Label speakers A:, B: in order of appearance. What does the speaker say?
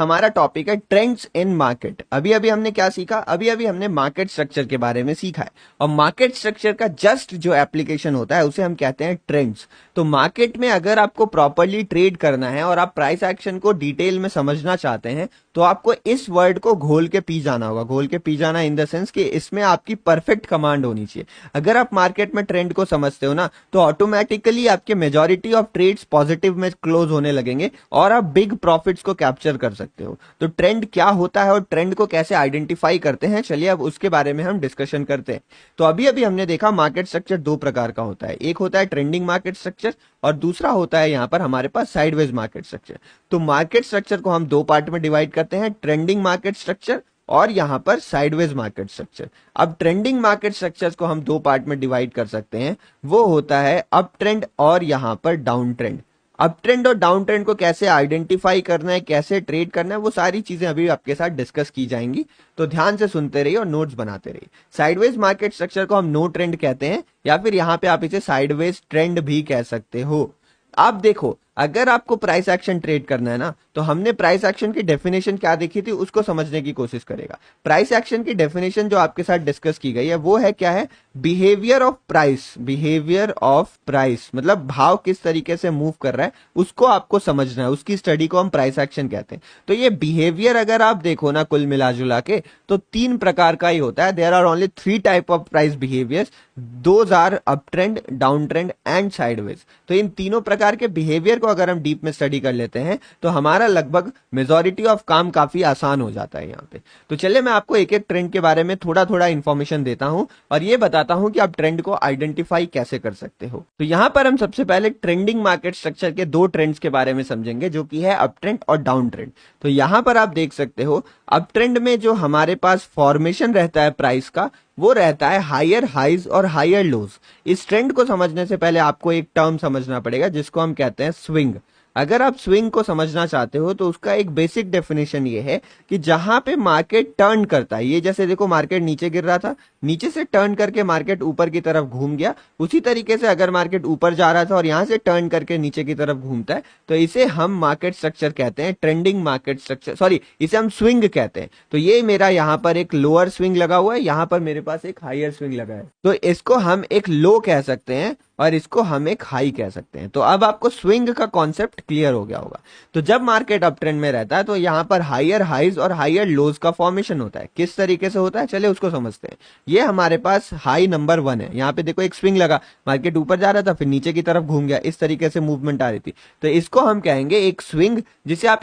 A: हमारा टॉपिक है trends in market. अभी अभी हमने क्या सीखा, अभी अभी हमने मार्केट स्ट्रक्चर के बारे में सीखा है, और मार्केट स्ट्रक्चर का जस्ट जो एप्लीकेशन होता है उसे हम कहते हैं ट्रेंड्स। तो मार्केट में अगर आपको प्रॉपरली ट्रेड करना है और आप प्राइस एक्शन को डिटेल में समझना चाहते हैं तो आपको इस वर्ड को घोल के पी जाना होगा। घोल के पी जाना इन द सेंस कि इसमें आपकी परफेक्ट कमांड होनी चाहिए। अगर आप मार्केट में ट्रेंड को समझते हो ना तो ऑटोमेटिकली आपके मेजॉरिटी ऑफ ट्रेड्स पॉजिटिव में क्लोज होने लगेंगे और आप बिग प्रॉफिट्स को कैप्चर कर सकते हो। तो ट्रेंड क्या होता है और ट्रेंड को कैसे आइडेंटिफाई करते हैं, चलिए अब उसके बारे में हम डिस्कशन करते हैं। तो अभी अभी हमने देखा मार्केट स्ट्रक्चर दो प्रकार का होता है, एक होता है ट्रेंडिंग मार्केट स्ट्रक्चर और दूसरा होता है यहां पर हमारे पास साइडवेज मार्केट स्ट्रक्चर। तो मार्केट स्ट्रक्चर को हम दो पार्ट में डिवाइड करते हैं, ट्रेंडिंग मार्केट स्ट्रक्चर और यहां पर साइडवेज मार्केट स्ट्रक्चर। अब ट्रेंडिंग मार्केट स्ट्रक्चर्स को हम दो पार्ट में डिवाइड कर सकते हैं, वो होता है अप ट्रेंड और यहां पर डाउन ट्रेंड। अप ट्रेंड और डाउन ट्रेंड को कैसे आइडेंटिफाई करना है, कैसे ट्रेड करना है, वो सारी चीजें अभी आपके साथ डिस्कस की जाएंगी। तो ध्यान से सुनते रहिए और नोट्स बनाते रहिए। साइडवेज मार्केट स्ट्रक्चर को हम नो ट्रेंड कहते हैं या फिर यहां पे आप इसे साइडवेज ट्रेंड भी कह सकते हो। आप देखो, अगर आपको प्राइस एक्शन ट्रेड करना है ना तो हमने प्राइस एक्शन की डेफिनेशन क्या देखी थी उसको समझने की कोशिश करेगा। प्राइस एक्शन की डेफिनेशन जो आपके साथ डिस्कस की गई है वो है क्या है, behaviour of price. Behaviour of price मतलब भाव किस तरीके से मूव कर रहा है उसको आपको समझना है, उसकी स्टडी को हम प्राइस एक्शन कहते हैं। तो ये बिहेवियर अगर आप देखो ना कुल मिला जुला के तो तीन प्रकार का ही होता है। There are only three type of price behaviours, those are up trend, down trend and sideways. तो इन तीनों प्रकार के बिहेवियर को अगर हम डीप में स्टडी कर लेते हैं तो हमारा लगभग मेजॉरिटी ऑफ काम काफी आसान हो जाता है यहाँ पे। तो चलिए मैं आपको एक एक ट्रेंड के बारे में थोड़ा थोड़ा इंफॉर्मेशन देता हूं और ये बताता हूं कि आप ट्रेंड को आइडेंटिफाई कैसे कर सकते हो। तो यहां पर हम सबसे पहले ट्रेंडिंग मार्केट स्ट्रक्चर के दो ट्रेंड्स के बारे में समझेंगे जो कि है अप ट्रेंड और डाउन ट्रेंड। तो यहां पर आप देख सकते हो अप ट्रेंड में जो हमारे पास फॉर्मेशन रहता है प्राइस का वो रहता है हायर हाइज और हायर लोज। इस ट्रेंड को समझने से पहले आपको एक टर्म समझना पड़ेगा जिसको हम कहते हैं स्विंग। अगर आप स्विंग को समझना चाहते हो तो उसका एक बेसिक डेफिनेशन ये है कि जहां पे मार्केट टर्न करता है, ये जैसे देखो मार्केट नीचे गिर रहा था, नीचे से टर्न करके मार्केट ऊपर की तरफ घूम गया, उसी तरीके से अगर मार्केट ऊपर जा रहा था और यहां से टर्न करके नीचे की तरफ घूमता है तो इसे हम मार्केट स्ट्रक्चर कहते हैं, ट्रेंडिंग मार्केट स्ट्रक्चर, सॉरी इसे हम स्विंग कहते हैं। तो ये मेरा यहाँ पर एक लोअर स्विंग लगा हुआ है, यहाँ पर मेरे पास एक हायर स्विंग लगा है, तो इसको हम एक लो कह सकते हैं और इसको हम एक हाई कह सकते हैं। तो अब आपको स्विंग का कॉन्सेप्ट क्लियर हो गया होगा। तो जब मार्केट अप ट्रेंड में रहता है तो यहां पर हायर हाइज और हायर लोज का फॉर्मेशन होता है। किस तरीके से होता है चलिए उसको समझते हैं। ये हमारे पास हाई नंबर 1 है, यहाँ पे देखो एक स्विंग लगा, मार्केट ऊपर जा रहा था फिर नीचे की तरफ घूम गया, इस तरीके से मूवमेंट आ रही थी, तो इसको हम कहेंगे एक स्विंग, जिसे आप